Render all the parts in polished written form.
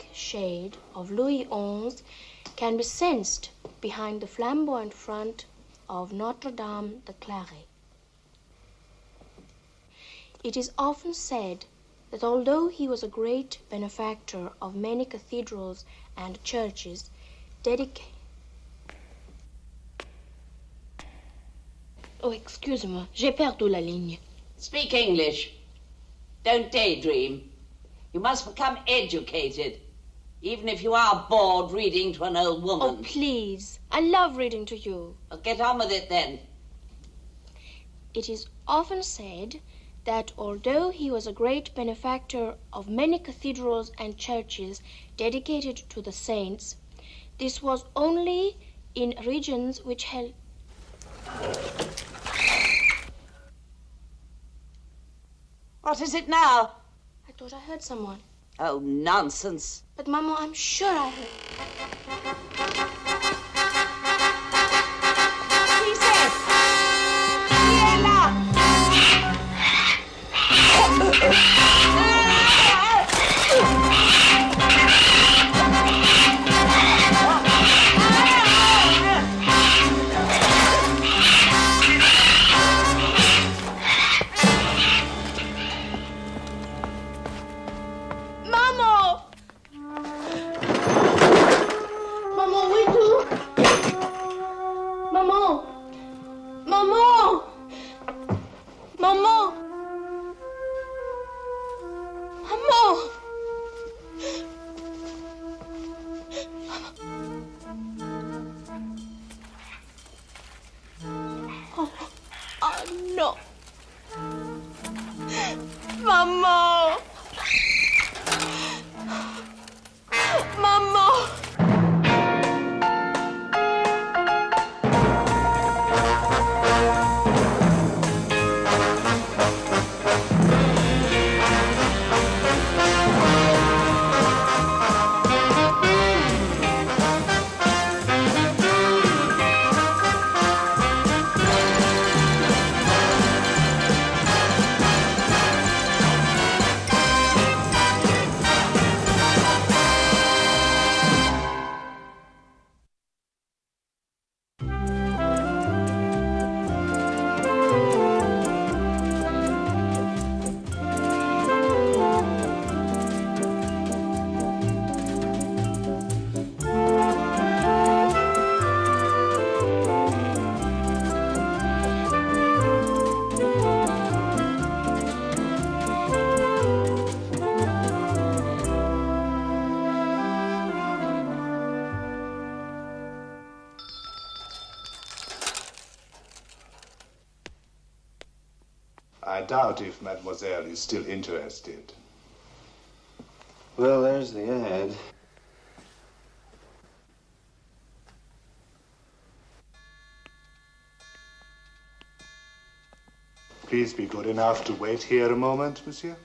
pink shade of Louis XI can be sensed behind the flamboyant front of Notre-Dame de Claret. It is often said that although he was a great benefactor of many cathedrals and churches, Oh, excuse-moi, j'ai perdu la ligne. Speak English. Don't daydream. You must become educated, even if you are bored reading to an old woman. Oh, please. I love reading to you. Well, get on with it then. It is often said that although he was a great benefactor of many cathedrals and churches dedicated to the saints, this was only in regions which held... What is it now? I thought I heard someone. Oh, nonsense. But, Maman, I'm sure I heard. Qui c'est? Qui est là? I doubt if Mademoiselle is still interested. Well, there's the ad. Please be good enough to wait here a moment, monsieur.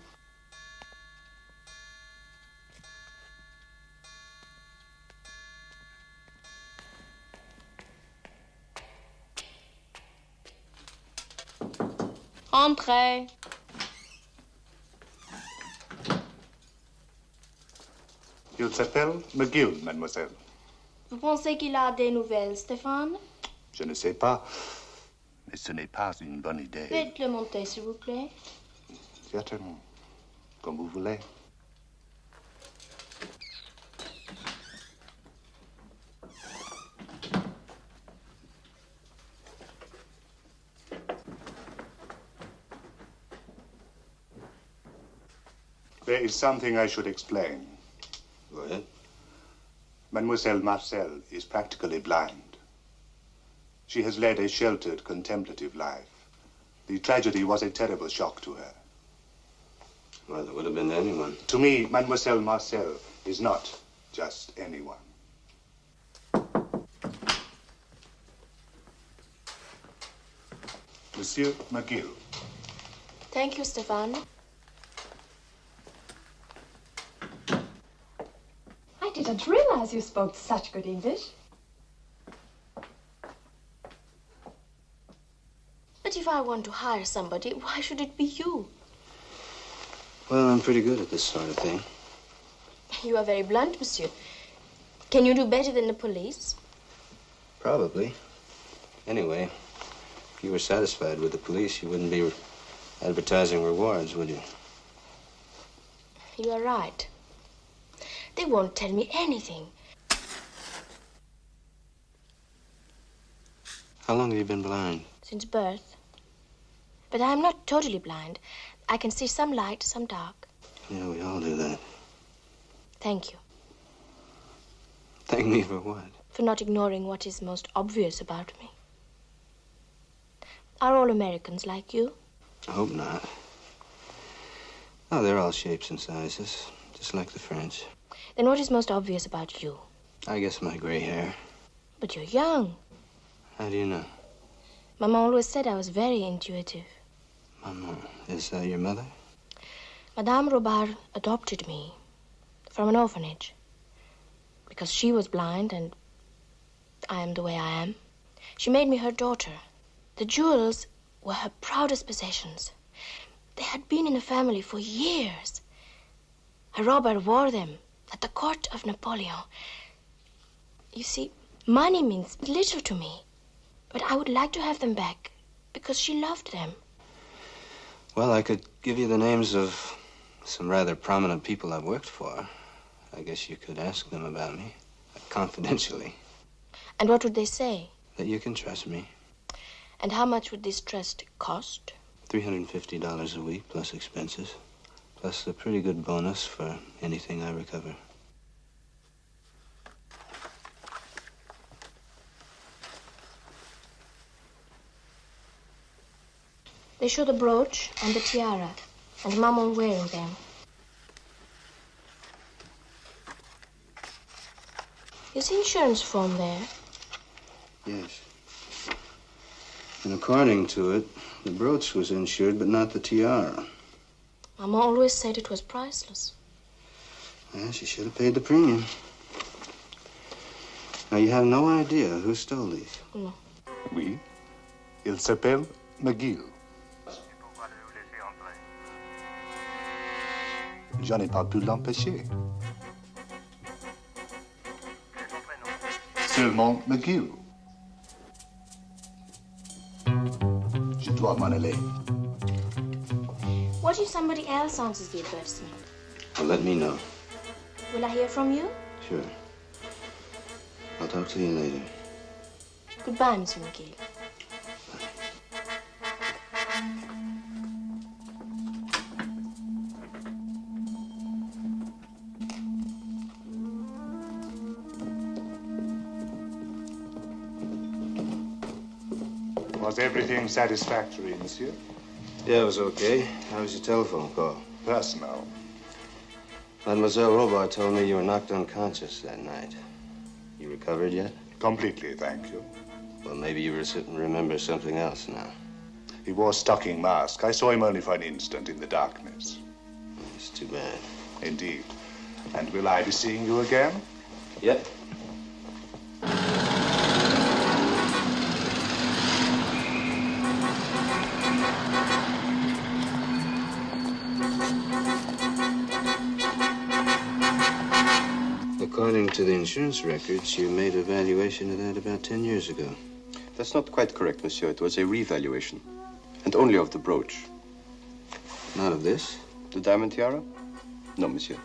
Entrez. Il s'appelle McGill, mademoiselle. Vous pensez qu'il a des nouvelles, Stéphane? Je ne sais pas, mais ce n'est pas une bonne idée. Faites-le monter, s'il vous plaît. Certainement, comme vous voulez. There is something I should explain. Go ahead. Mademoiselle Marcel is practically blind. She has led a sheltered, contemplative life. The tragedy was a terrible shock to her. Well, it would have been to anyone. To me, Mademoiselle Marcel is not just anyone. Monsieur McGill. Thank you, Stéphane. I didn't realize you spoke such good English. But if I want to hire somebody, why should it be you? Well, I'm pretty good at this sort of thing. You are very blunt, monsieur. Can you do better than the police? Probably. Anyway, if you were satisfied with the police, you wouldn't be advertising rewards, would you? You are right. They won't tell me anything. How long have you been blind? Since birth. But I am not totally blind. I can see some light, some dark. Yeah, we all do that. Thank you. Thank me for what? For not ignoring what is most obvious about me. Are all Americans like you? I hope not. Oh, they're all shapes and sizes, just like the French. Then what is most obvious about you? I guess my gray hair. But you're young. How do you know? Mama always said I was very intuitive. Mama, is that your mother? Madame Robard adopted me from an orphanage because she was blind and I am the way I am. She made me her daughter. The jewels were her proudest possessions. They had been in the family for years. Her Robert wore them at the court of Napoleon. You see, money means little to me, but I would like to have them back because she loved them. Well, I could give you the names of some rather prominent people I've worked for. I guess you could ask them about me, confidentially. And what would they say? That you can trust me. And how much would this trust cost? $350 a week plus expenses, plus a pretty good bonus for anything I recover. They show the brooch and the tiara, and Mama wearing them. Is the insurance form there? Yes. And according to it, the brooch was insured, but not the tiara. Mama always said it was priceless. Well, she should have paid the premium. Now, you have no idea who stole these? No. Oui. Il s'appelle McGill. Je n'ai pas pu l'empêcher. Seulement McGill. Je dois m'en aller. What if somebody else answers the advertisement? Well, let me know. Will I hear from you? Sure. I'll talk to you later. Goodbye, Monsieur McGill. Was everything satisfactory, monsieur? Yeah, it was okay. How was your telephone call? Personal. Mademoiselle Robart told me you were knocked unconscious that night. You recovered yet? Completely, thank you. Well, maybe you remember something else now. He wore a stocking mask. I saw him only for an instant in the darkness. It's too bad. Indeed. And will I be seeing you again? Yep. According to the insurance records, you made a valuation of that about 10 years ago. That's not quite correct, monsieur. It was a revaluation. And only of the brooch. Not of this? The diamond tiara? No, monsieur.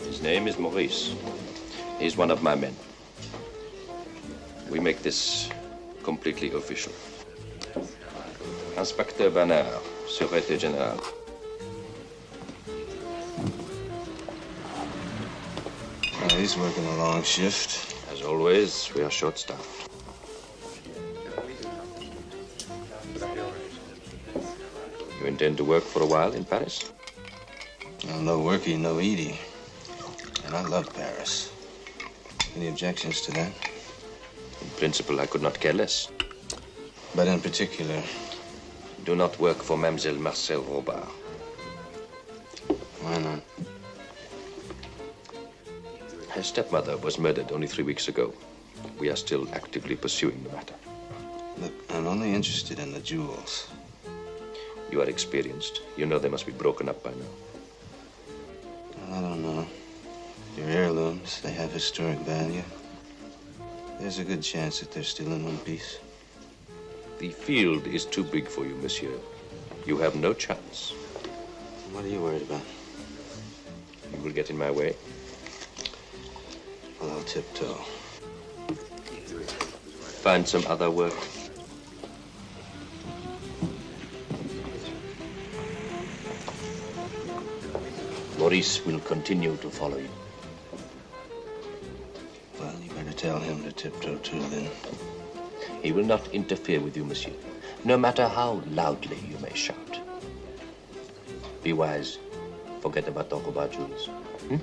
His name is Maurice. He's one of my men. We make this completely official. Inspecteur Banner, Sûreté Générale. He's working a long shift. As always, we are short-staffed. You intend to work for a while in Paris? Well, no worky, no eaty. And I love Paris. Any objections to that? In principle, I could not care less. But in particular? Do not work for Mademoiselle Marcel Robard. Why not? Her stepmother was murdered only 3 weeks ago. We are still actively pursuing the matter. Look, I'm only interested in the jewels. You are experienced. You know they must be broken up by now. Well, I don't know. They're heirlooms. They have historic value. There's a good chance that they're still in one piece. The field is too big for you, monsieur. You have no chance. What are you worried about? You will get in my way. Well, I'll tiptoe. Find some other work. Maurice will continue to follow you. Well, you better tell him to tiptoe too, then. He will not interfere with you, monsieur, no matter how loudly you may shout. Be wise. Forget about the Robard jewels. Hmm?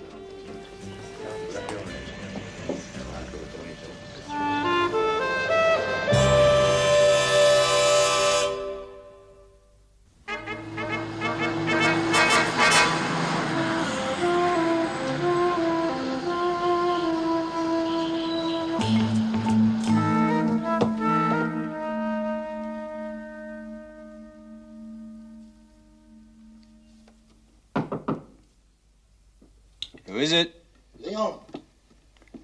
Who is it? Leon.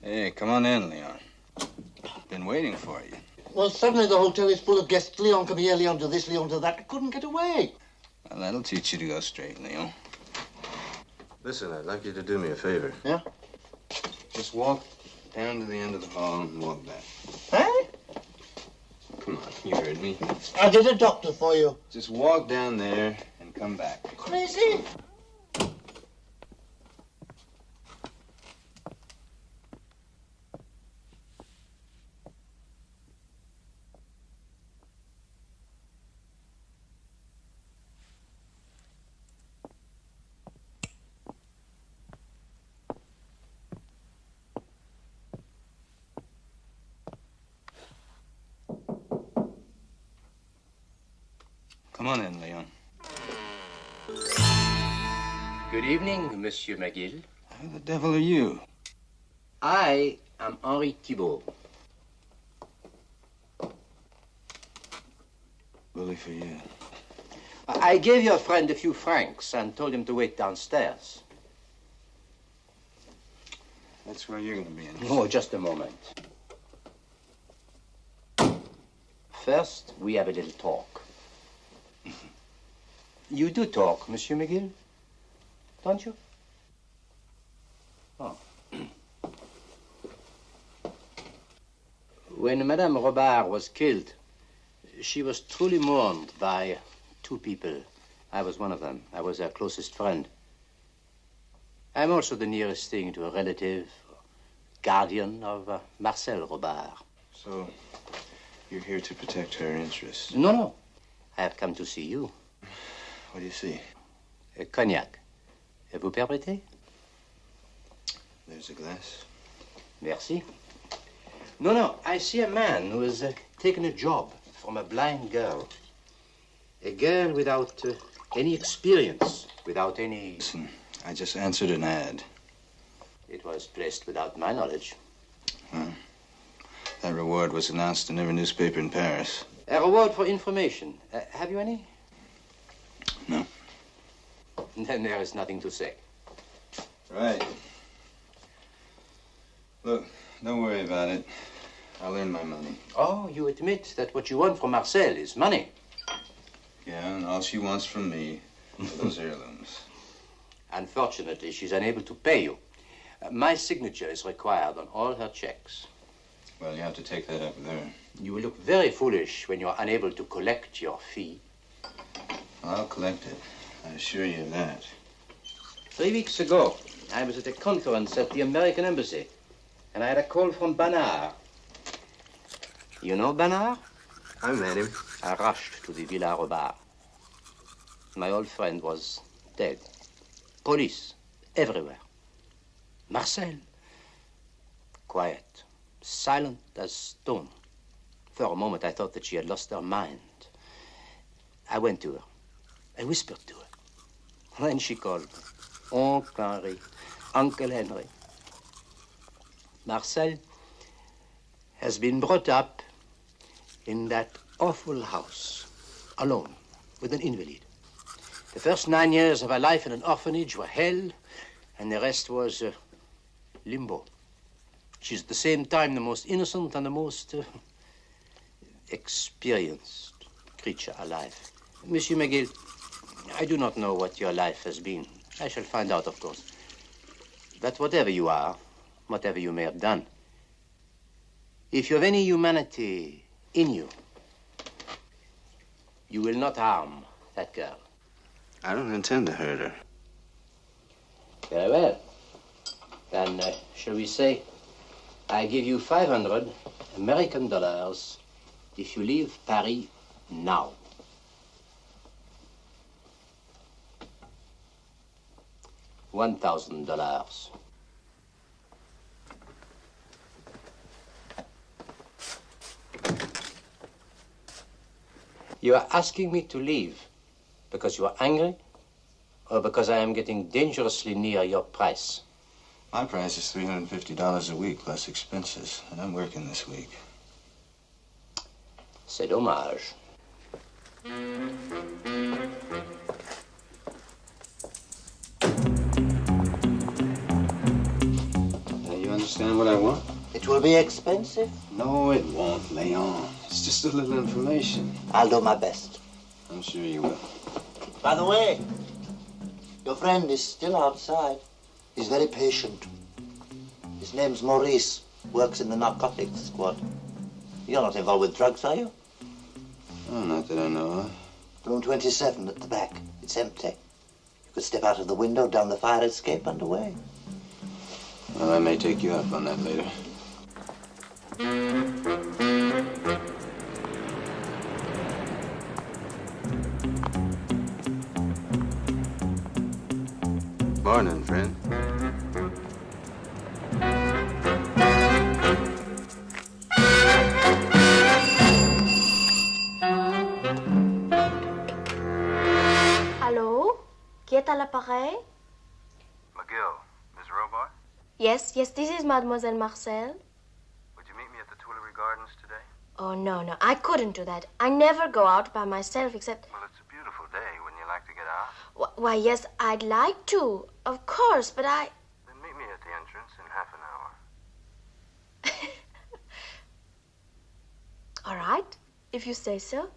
Hey, come on in, Leon. Been waiting for you. Well, suddenly the hotel is full of guests. Leon, come here, Leon, do this, Leon, do that. I couldn't get away. Well, that'll teach you to go straight, Leon. Listen, I'd like you to do me a favor. Yeah? Just walk down to the end of the hall and walk back. Huh? Come on, you heard me. I did a doctor for you. Just walk down there and come back. Crazy? Come on in, Leon. Good evening, Monsieur McGill. Who the devil are you? I am Henri Thibault. Bully for you. I gave your friend a few francs and told him to wait downstairs. That's where you're going to be in. Oh, just a moment. First, we have a little talk. You do talk, Monsieur McGill, don't you? Oh. When Madame Robard was killed, she was truly mourned by two people. I was one of them. I was her closest friend. I'm also the nearest thing to a relative, guardian of Marcel Robard. So, you're here to protect her interests? No, no. I have come to see you. What do you see? A cognac. Vous permettez? There's a glass. Merci. No, no. I see a man who has taken a job from a blind girl. A girl without any experience, without any... Listen, I just answered an ad. It was placed without my knowledge. Well, that reward was announced in every newspaper in Paris. A reward for information. Have you any? No. Then there is nothing to say. Right. Look, don't worry about it. I'll earn my money. Oh, you admit that what you want from Marcel is money? Yeah, and all she wants from me are those heirlooms. Unfortunately, she's unable to pay you. My signature is required on all her checks. Well, you have to take that up with her. You will look very foolish when you're unable to collect your fee. I'll collect it. I assure you of that. 3 weeks ago, I was at a conference at the American Embassy, and I had a call from Banard. You know Banard? I met him. I rushed to the Villa Robard. My old friend was dead. Police everywhere. Marcel, quiet, silent as stone. For a moment, I thought that she had lost her mind. I went to her. I whispered to her. Then she called me. Uncle Henry, Uncle Henry. Marcel has been brought up in that awful house, alone, with an invalid. The first 9 years of her life in an orphanage were hell, and the rest was limbo. She's at the same time the most innocent and the most experienced creature alive. Monsieur McGill, I do not know what your life has been. I shall find out, of course. But whatever you are, whatever you may have done, if you have any humanity in you, you will not harm that girl. I don't intend to hurt her. Very well. Then, shall we say, I give you 500 American dollars if you leave Paris now. $1,000. You are asking me to leave because you are angry or because I am getting dangerously near your price? My price is $350 a week plus expenses, and I'm working this week. C'est dommage. You understand what I want? It will be expensive. No, it won't, Leon. It's just a little information. I'll do my best. I'm sure you will. By the way, your friend is still outside. He's very patient. His name's Maurice. Works in the narcotics squad. You're not involved with drugs, are you? Oh, not that I know of. Room 27 at the back. It's empty. You could step out of the window, down the fire escape, and away. Well, I may take you up on that later. Morning, friend. Hello? Qui est à l'appareil? McGill, Miss Robar? Yes, this is Mademoiselle Marcel. Would you meet me at the Tuileries Gardens today? Oh, no, I couldn't do that. I never go out by myself except... Well, it's a beautiful day. Wouldn't you like to get out? Why, yes, I'd like to. Of course, but I... Then meet me at the entrance in half an hour. All right, if you say so.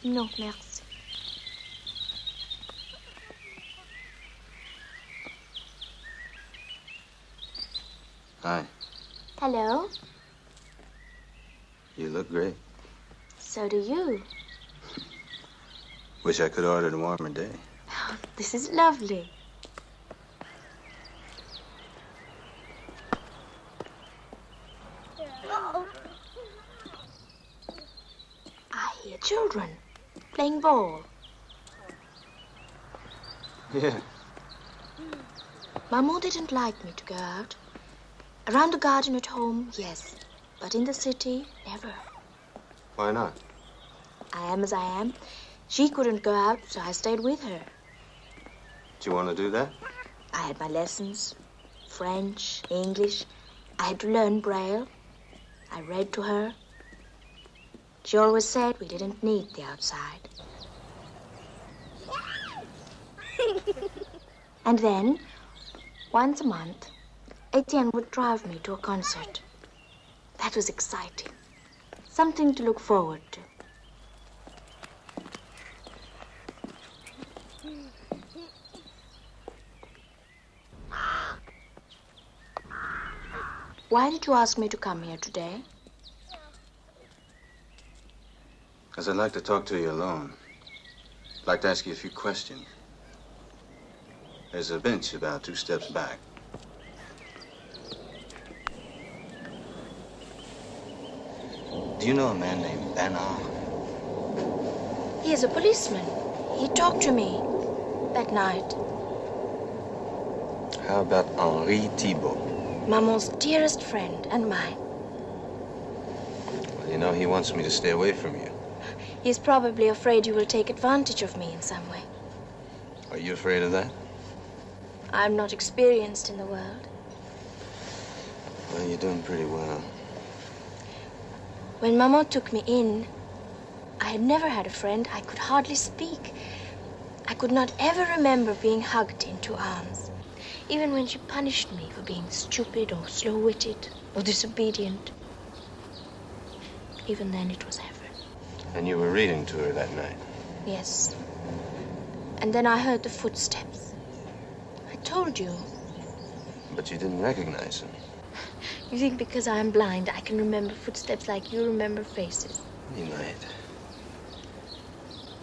Non, merci. Hi. Hello. You look great. So do you. Wish I could order a warmer day. Oh, this is lovely. I hear children playing ball. Yeah. Maman didn't like me to go out. Around the garden at home, yes. But in the city, never. Why not? I am as I am. She couldn't go out, so I stayed with her. Do you want to do that? I had my lessons. French, English. I had to learn Braille. I read to her. She always said we didn't need the outside. And then, once a month, Etienne would drive me to a concert. That was exciting. Something to look forward to. Why did you ask me to come here today? Because I'd like to talk to you alone. I'd like to ask you a few questions. There's a bench about 2 steps back. Do you know a man named Bernard? He is a policeman. He talked to me that night. How about Henri Thibault? Maman's dearest friend and mine. Well, you know, he wants me to stay away from you. He's probably afraid you will take advantage of me in some way. Are you afraid of that? I'm not experienced in the world. Well, you're doing pretty well. When Maman took me in, I had never had a friend. I could hardly speak. I could not ever remember being hugged into arms. Even when she punished me for being stupid or slow-witted or disobedient. Even then it was heaven. And you were reading to her that night? Yes. And then I heard the footsteps. I told you. But you didn't recognize them. You think because I'm blind, I can remember footsteps like you remember faces? You might.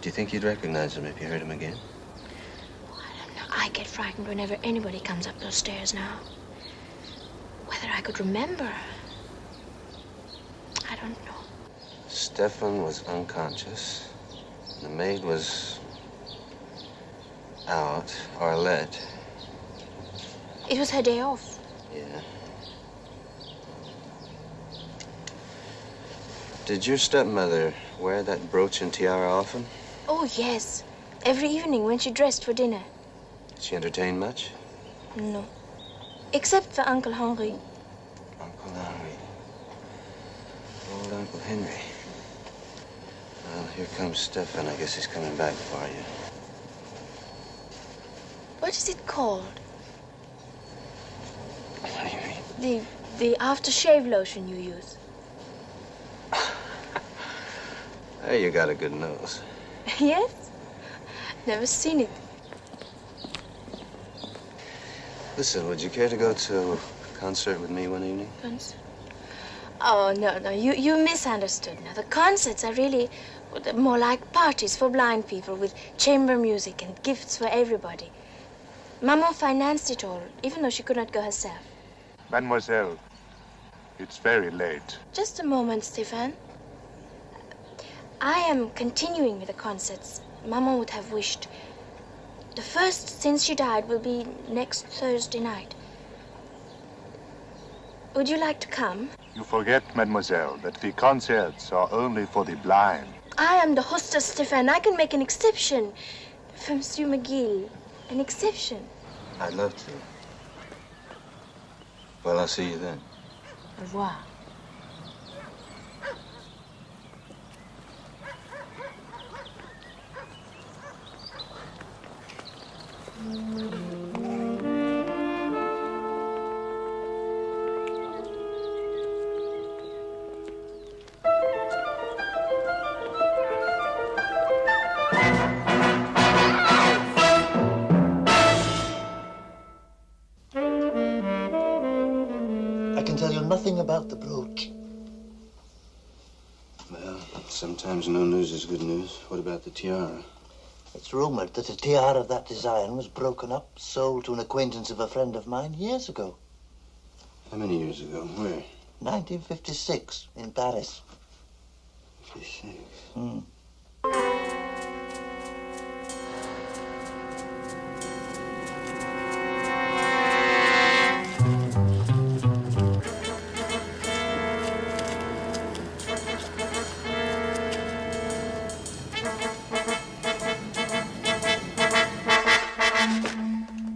Do you think you'd recognize them if you heard them again? I get frightened whenever anybody comes up those stairs now. Whether I could remember, I don't know. Stefan was unconscious. The maid was out, Arlette. It was her day off. Yeah. Did your stepmother wear that brooch and tiara often? Oh, yes. Every evening when she dressed for dinner. Did she entertain much? No. Except for Uncle Henry. Uncle Henry. Old Uncle Henry. Well, here comes Stefan. I guess he's coming back for you. What is it called? What do you mean? The aftershave lotion you use. Hey, you got a good nose. Yes? Never seen it. Listen, would you care to go to a concert with me one evening? Concert? Oh, no. You misunderstood. Now, the concerts are really more like parties for blind people with chamber music and gifts for everybody. Maman financed it all, even though she could not go herself. Mademoiselle, it's very late. Just a moment, Stéphane. I am continuing with the concerts Maman would have wished. The first since she died will be next Thursday night. Would you like to come? You forget, mademoiselle, that the concerts are only for the blind. I am the hostess, Stéphane. I can make an exception for Monsieur McGill. An exception. I'd love to. Well, I'll see you then. Au revoir. I can tell you nothing about the brooch. Well, sometimes no news is good news. What about the tiara? It's rumored that a tiara of that design was broken up, sold to an acquaintance of a friend of mine years ago. How many years ago? Where? 1956, in Paris. 56.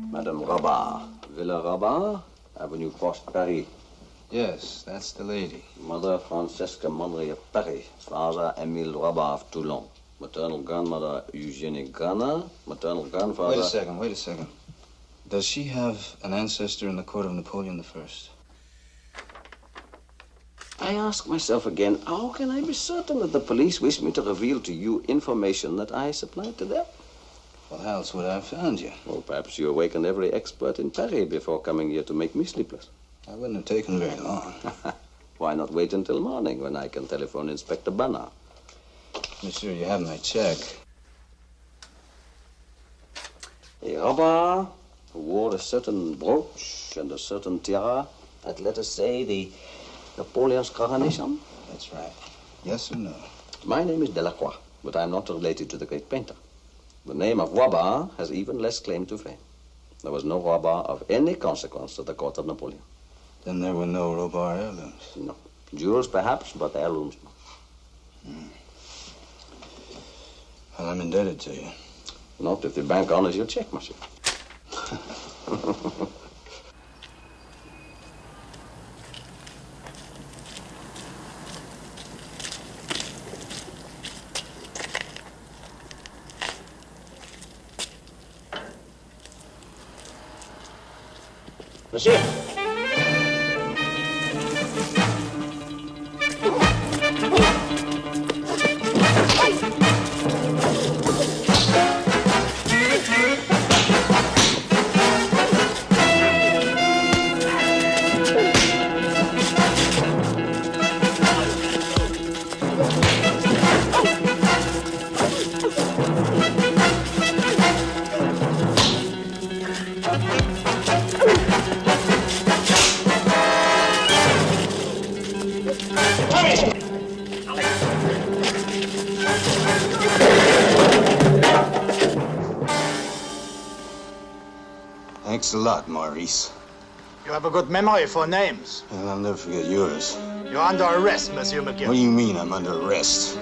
Madame Rabat, Villa Rabat, Avenue Post, Paris. Yes, that's the lady. Mother Francesca Mondry of Paris. Father Emile Rabat of Toulon. Maternal grandmother Eugénie Grana. Maternal grandfather... Wait a second. Does she have an ancestor in the court of Napoleon I? I ask myself again, how can I be certain that the police wish me to reveal to you information that I supplied to them? Well, how else would I have found you? Well, perhaps you awakened every expert in Paris before coming here to make me sleepless. That wouldn't have taken very long. Why not wait until morning when I can telephone Inspector Bernard? Monsieur, you have my check. A robber who wore a certain brooch and a certain tiara at, let us say, the Napoleon's coronation? That's right. Yes or no? My name is Delacroix, but I'm not related to the great painter. The name of robber has even less claim to fame. There was no robber of any consequence at the court of Napoleon. Then there were no robber heirlooms? No. Jewels, perhaps, but heirlooms, no. Well, I'm indebted to you. Not if the bank honors your check, monsieur. Monsieur. Thanks a lot, Maurice. You have a good memory for names. Well, I'll never forget yours. You're under arrest, Monsieur McGill. What do you mean I'm under arrest?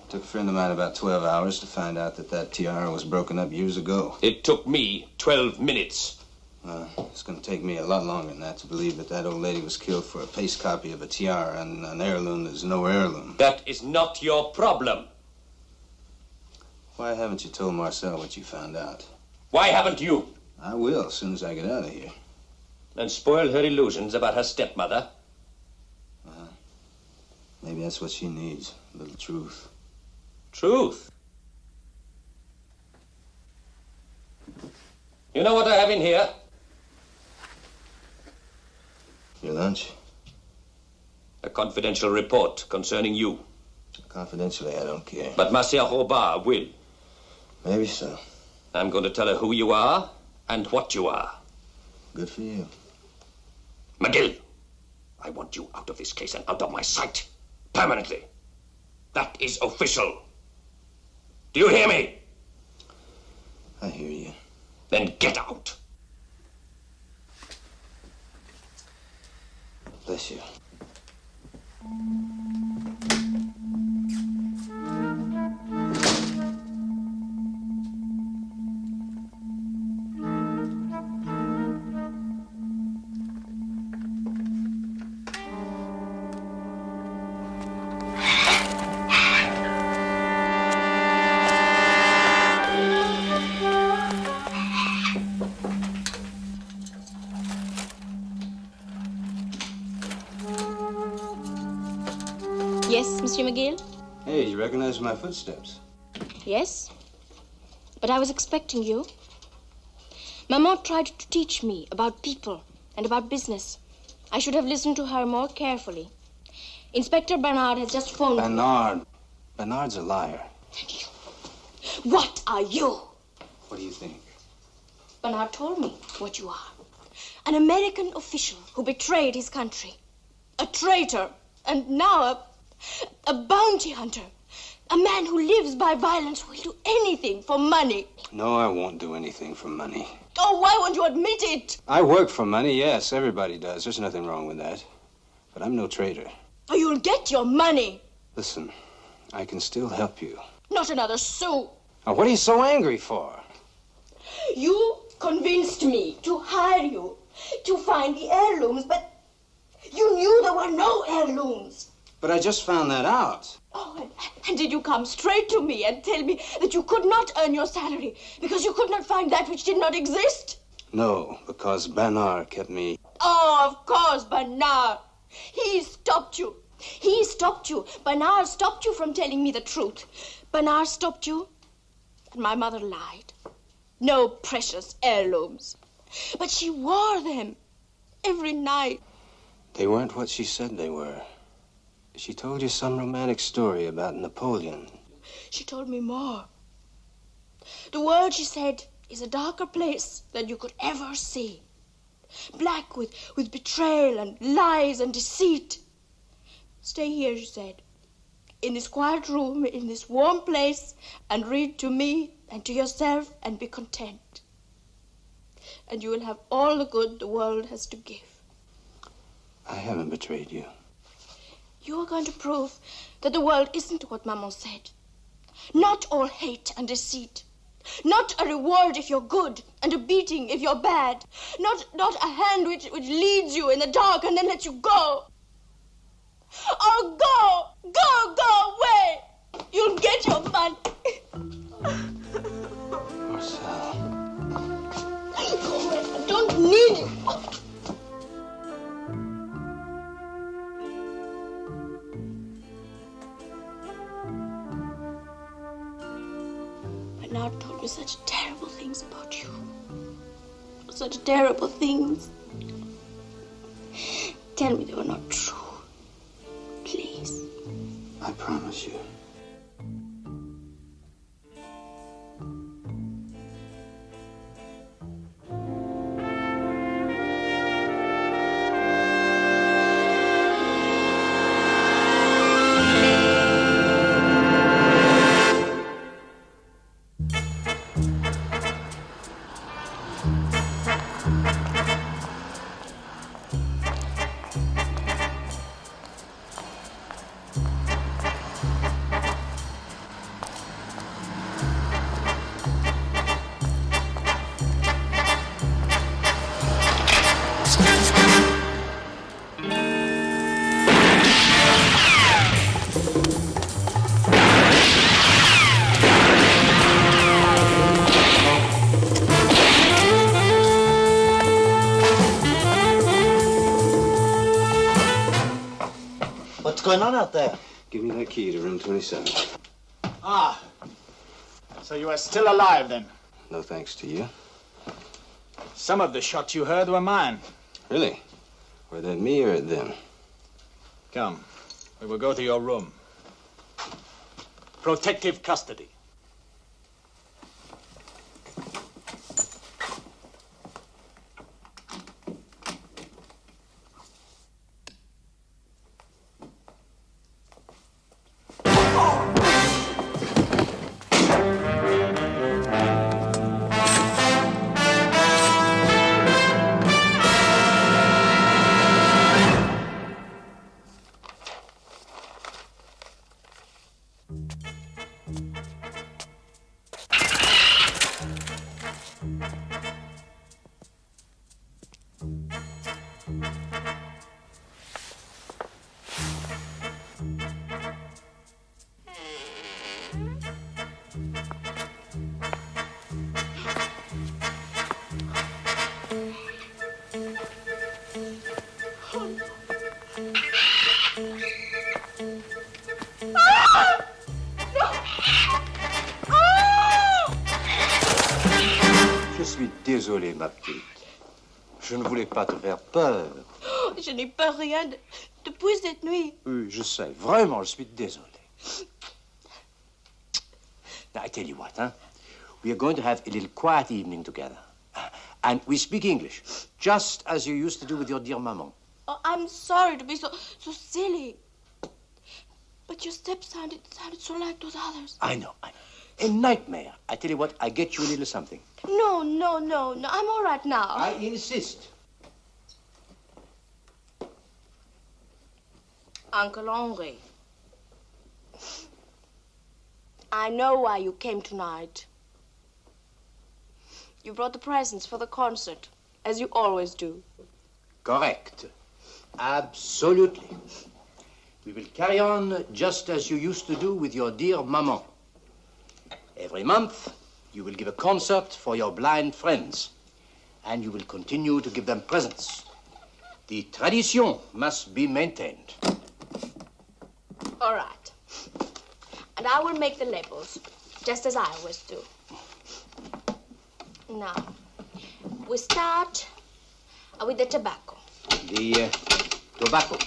Took a friend of mine about 12 hours to find out that tiara was broken up years ago. It took me 12 minutes. It's going to take me a lot longer than that to believe that old lady was killed for a paste copy of a tiara and an heirloom that's no heirloom. That is not your problem. Why haven't you told Marcel what you found out? Why haven't you? I will, as soon as I get out of here. And spoil her illusions about her stepmother? Maybe that's what she needs, a little truth. Truth? You know what I have in here? Your lunch? A confidential report concerning you. Confidentially, I don't care. But Marcia Robard will. Maybe so. I'm going to tell her who you are and what you are. Good for you. McGill, I want you out of this case and out of my sight. Permanently. That is official. Do you hear me? I hear you. Then get out. Bless you. Yes, Monsieur McGill? Hey, you recognize my footsteps? Yes, but I was expecting you. Maman tried to teach me about people and about business. I should have listened to her more carefully. Inspector Bernard has just phoned Bernard. Bernard's a liar. What are you? What do you think? Bernard told me what you are. An American official who betrayed his country. A traitor. And now a bounty hunter. A man who lives by violence, who will do anything for money. No, I won't do anything for money. Oh, why won't you admit it? I work for money, yes. Everybody does. There's nothing wrong with that. But I'm no traitor. Oh, you'll get your money. Listen, I can still help you. Not another sou. Now, what are you so angry for? You convinced me to hire you to find the heirlooms, but you knew there were no heirlooms. But I just found that out. Oh, and did you come straight to me and tell me that you could not earn your salary because you could not find that which did not exist? No, because Bernard kept me. Oh, of course, Bernard. He stopped you. He stopped you. Bernard stopped you from telling me the truth. Bernard stopped you. And my mother lied. No precious heirlooms. But she wore them every night. They weren't what she said they were. She told you some romantic story about Napoleon. She told me more. The world, she said, is a darker place than you could ever see. Black with betrayal and lies and deceit. Stay here, she said, in this quiet room, in this warm place, and read to me and to yourself and be content. And you will have all the good the world has to give. I haven't betrayed you. You are going to prove that the world isn't what Maman said. Not all hate and deceit. Not a reward if you're good and a beating if you're bad. Not a hand which leads you in the dark and then lets you go. Oh, go away. You'll get your money. Marcel. Go away. I don't need you. Bernard told me such terrible things about you. Such terrible things. Tell me they were not true. Please. I promise you. What's going on out there? Give me that key to room 27. Ah, so you are still alive then? No thanks to you. Some of the shots you heard were mine. Really? Were they me or them? Come, we will go to your room. Protective custody. Je suis désolé, ma petite. Je ne voulais pas te faire peur. Oh, je n'ai peur rien depuis cette nuit. Oui, je sais. Vraiment, je suis désolé. Now, I tell you what, huh? We are going to have a little quiet evening together. And we speak English, just as you used to do with your dear maman. Oh, I'm sorry to be so silly. But your step sounded so like those others. I know. A nightmare. I tell you what, I get you a little something. No. I'm all right now. I insist. Uncle Henri, I know why you came tonight. You brought the presents for the concert, as you always do. Correct. Absolutely. We will carry on just as you used to do with your dear maman. Every month, you will give a concert for your blind friends, and you will continue to give them presents. The tradition must be maintained. All right. And I will make the labels, just as I always do. Now, we start with the tobacco. The tobacco.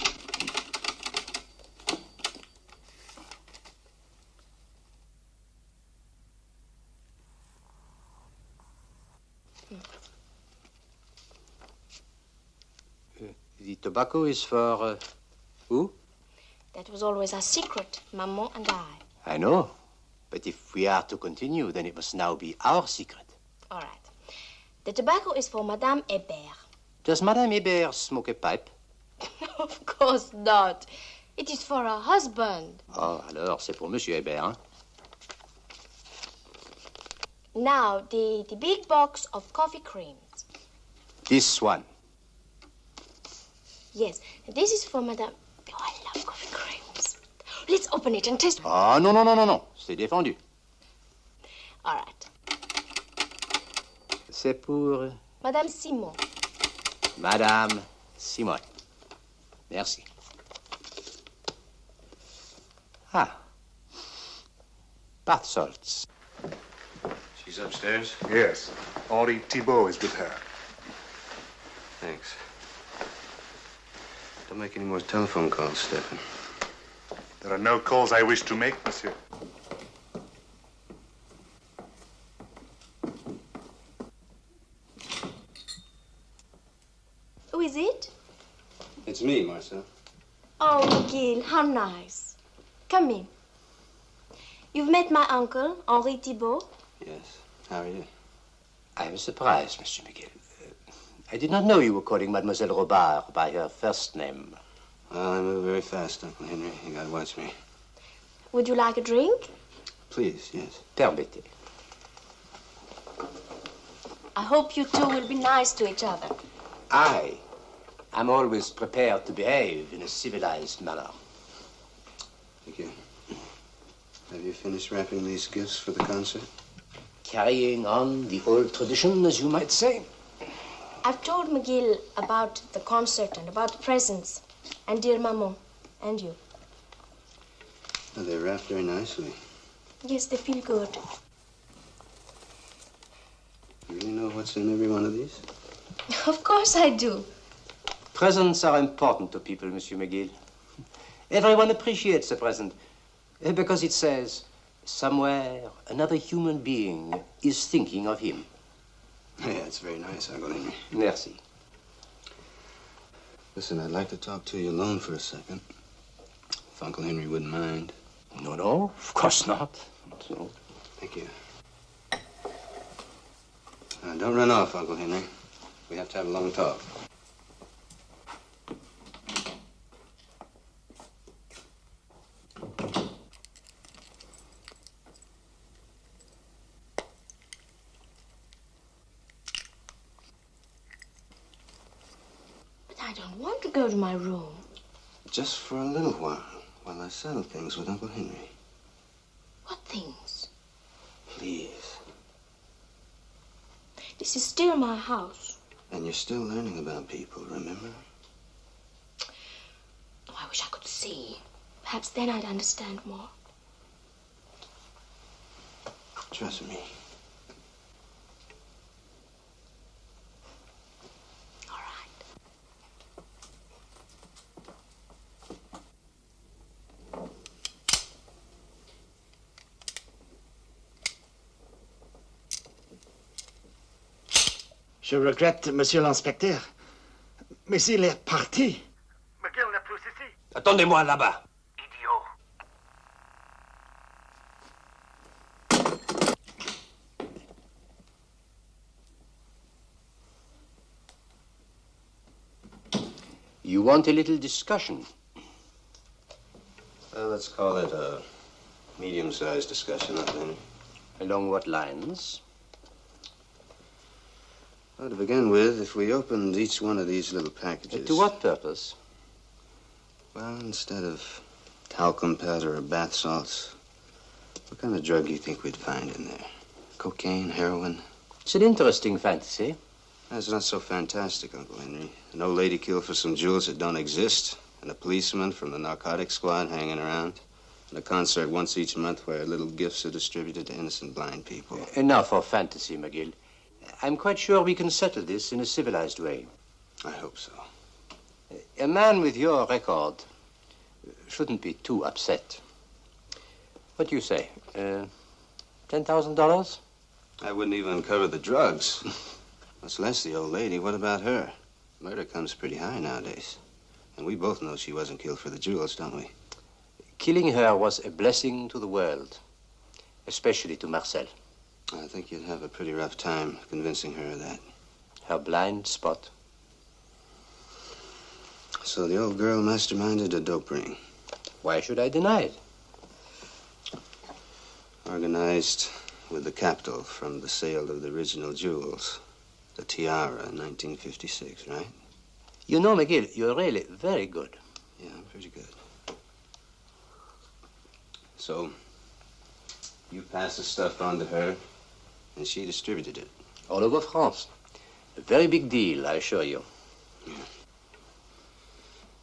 The tobacco is for who? That was always our secret, Maman and I. I know. But if we are to continue, then it must now be our secret. All right. The tobacco is for Madame Hébert. Does Madame Hébert smoke a pipe? Of course not. It is for her husband. Oh, alors c'est pour Monsieur Hébert, hein? Now, the big box of coffee creams. This one. Yes, this is for Madame... Oh, I love coffee creams. Let's open it and taste... Ah, non, non, non, non, non. C'est défendu. All right. C'est pour... Madame Simon. Madame Simon. Merci. Ah. Bath salts. She's upstairs? Yes. Henri Thibault is with her. Thanks. Don't make any more telephone calls, Stefan. There are no calls I wish to make, monsieur. Who is it? It's me, Marcel. Oh, Miguel, how nice. Come in. You've met my uncle, Henri Thibault? Yes. How are you? I am surprised, Monsieur Miguel. I did not know you were calling Mademoiselle Robard by her first name. Well, I move very fast, Uncle Henry. You gotta watch me. Would you like a drink? Please, yes. Permettez. I hope you two will be nice to each other. I am always prepared to behave in a civilized manner. Thank you. Have you finished wrapping these gifts for the concert? Carrying on the old tradition, as you might say. I've told McGill about the concert and about the presents. And dear Maman, and you. Oh, they're wrapped very nicely. Yes, they feel good. You really know what's in every one of these? Of course I do. Presents are important to people, Monsieur McGill. Everyone appreciates a present because it says, somewhere another human being is thinking of him. Yeah, it's very nice, Uncle Henry. Merci. Listen, I'd like to talk to you alone for a second. If Uncle Henry wouldn't mind. No, no, of course not. No. Thank you. Don't run off, Uncle Henry. We have to have a long talk. I don't want to go to my room. Just for a little while I settle things with Uncle Henry. What things? Please. This is still my house. And you're still learning about people, remember? Oh, I wish I could see. Perhaps then I'd understand more. Trust me. Je regrette, monsieur l'inspecteur, mais il est parti. McGill n'est plus ici. Attendez-moi là-bas. Idiot. You want a little discussion? Well, let's call it a medium-sized discussion, Uncle Henry. Along what lines? Well, to begin with, if we opened each one of these little packages... To what purpose? Well, instead of talcum powder or bath salts, what kind of drug do you think we'd find in there? Cocaine, heroin? It's an interesting fantasy. That's not so fantastic, Uncle Henry. An old lady killed for some jewels that don't exist, and a policeman from the narcotics squad hanging around. and a concert once each month where little gifts are distributed to innocent blind people. Enough of fantasy, McGill. I'm quite sure we can settle this in a civilized way. I hope so. A man with your record shouldn't be too upset. What do you say? $10,000? I wouldn't even cover the drugs. Much less the old lady. What about her? Murder comes pretty high nowadays. And we both know she wasn't killed for the jewels, don't we? Killing her was a blessing to the world, especially to Marcel. I think you'd have a pretty rough time convincing her of that. Her blind spot. So the old girl masterminded a dope ring. Why should I deny it? Organized with the capital from the sale of the original jewels. The tiara in 1956, right? You know, McGill, you're really very good. Yeah, I'm pretty good. So, you passed the stuff on to her, and she distributed it. All over France. A very big deal, I assure you. Yeah.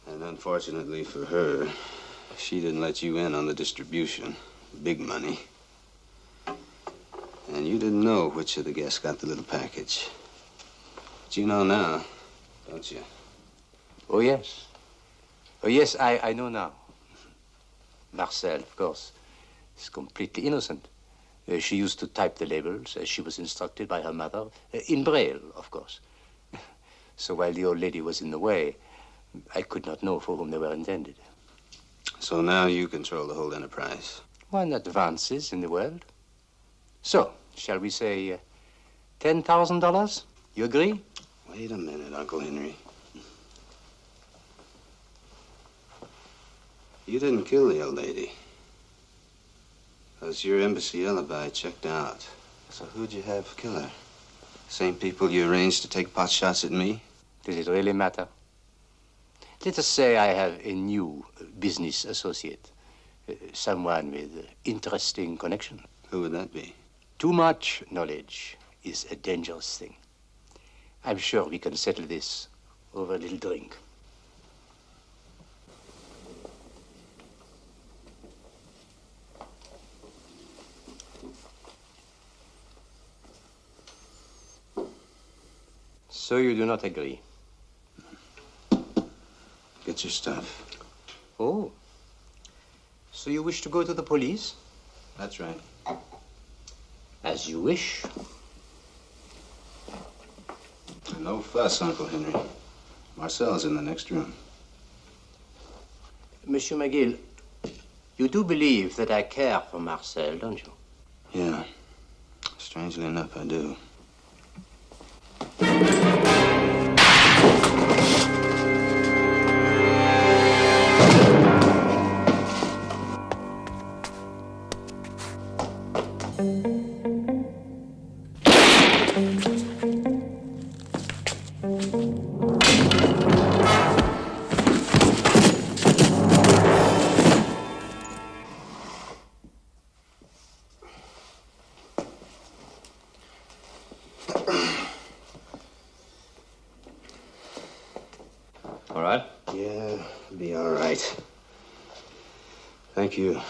And unfortunately for her, she didn't let you in on the distribution. Big money. And you didn't know which of the guests got the little package. But you know now, don't you? Oh, yes. Oh, yes, I know now. Marcel, of course, is completely innocent. She used to type the labels as she was instructed by her mother, in Braille, of course. So while the old lady was in the way, I could not know for whom they were intended. So now you control the whole enterprise. One advances in the world. So, shall we say $10,000? You agree? Wait a minute, Uncle Henry. You didn't kill the old lady. Because your embassy alibi checked out. So who'd you have kill her? Same people you arranged to take pot shots at me? Does it really matter? Let us say I have a new business associate. Someone with interesting connection. Who would that be? Too much knowledge is a dangerous thing. I'm sure we can settle this over a little drink. So you do not agree? Get your stuff. Oh. So you wish to go to the police? That's right. As you wish. No fuss, Uncle Henry. Marcel's in the next room. Monsieur McGill, you do believe that I care for Marcel, don't you? Yeah. Strangely enough, I do. All right? Yeah, be all right. Thank you.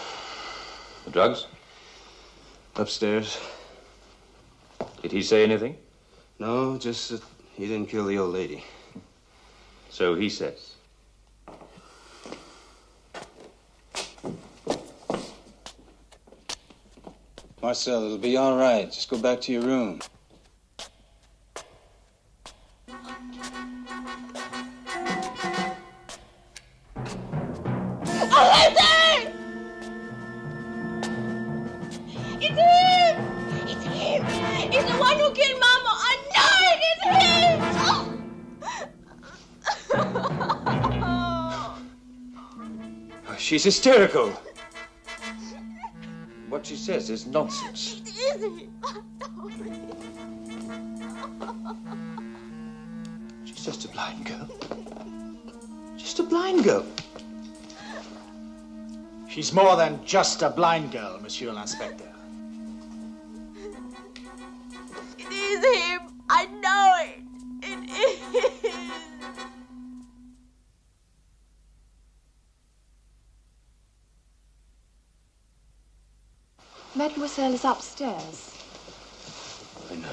The drugs? Upstairs. Did he say anything? No, just that he didn't kill the old lady. So he says. Marcel, it'll be all right. Just go back to your room. It's him! It's him! It's the one who killed Mama! I know it! It's him! She's hysterical. What she says is nonsense. It is him! She's just a blind girl. Just a blind girl. She's more than just a blind girl, Monsieur l'Inspecteur. It is him! I know it! It is! Mademoiselle is upstairs. I know.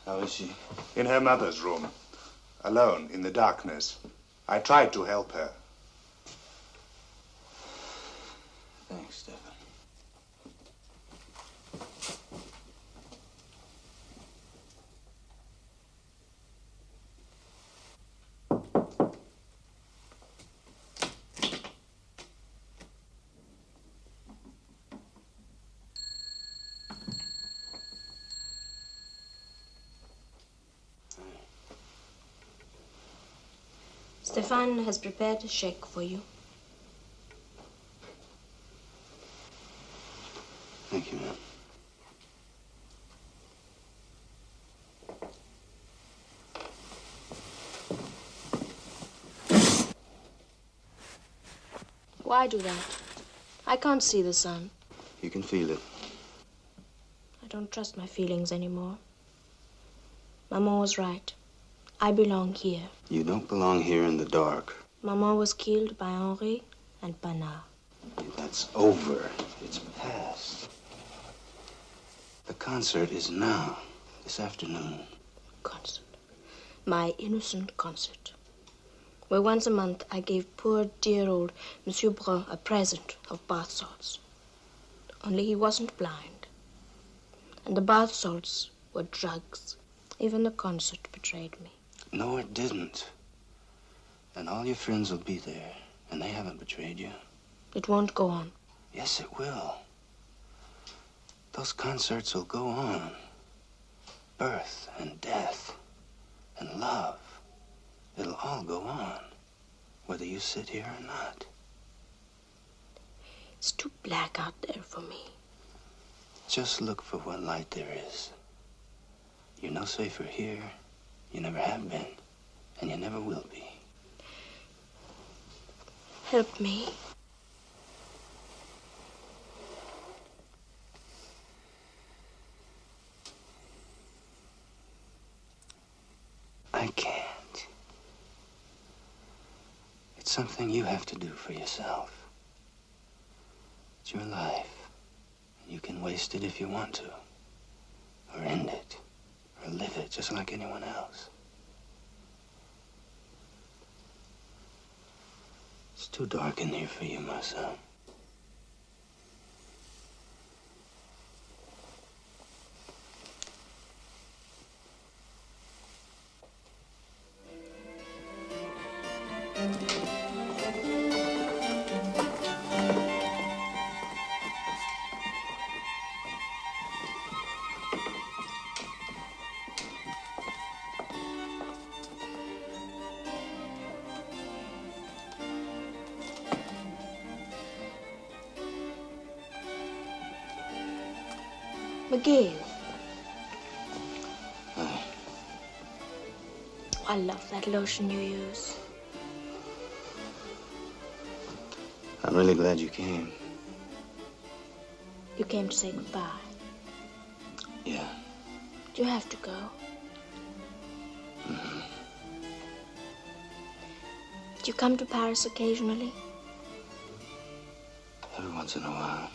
How is she? In her mother's room, alone in the darkness. I tried to help her. Thanks, Stefan. Stefan has prepared a check for you. Thank you, ma'am. Why do that? I can't see the sun. You can feel it. I don't trust my feelings anymore. Maman was right. I belong here. You don't belong here in the dark. Maman was killed by Henri and Pana. That's over. It's past. The concert is now, this afternoon. Concert. My innocent concert. Where once a month I gave poor dear old Monsieur Brun a present of bath salts. Only he wasn't blind. And the bath salts were drugs. Even the concert betrayed me. No, it didn't. And all your friends will be there, and they haven't betrayed you. It won't go on. Yes, it will. Those concerts will go on. Birth and death and love. It'll all go on, whether you sit here or not. It's too black out there for me. Just look for what light there is. You're no safer here. You never have been, and you never will be. Help me. I can't. It's something you have to do for yourself. It's your life. You can waste it if you want to, or end it, or live it just like anyone else. It's too dark in here for you, my son. Miguel. I love that lotion you use. I'm really glad you came. You came to say goodbye. Yeah. Do you have to go? Mm-hmm. Do you come to Paris occasionally? Every once in a while.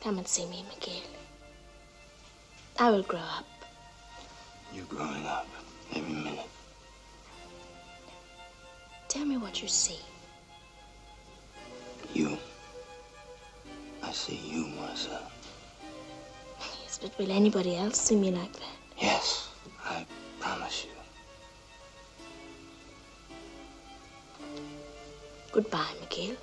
Come and see me, Miguel. I will grow up. You're growing up every minute. Tell me what you see. You. I see you, Marcel. Yes, but will anybody else see me like that? Yes, I promise you. Goodbye, Miguel.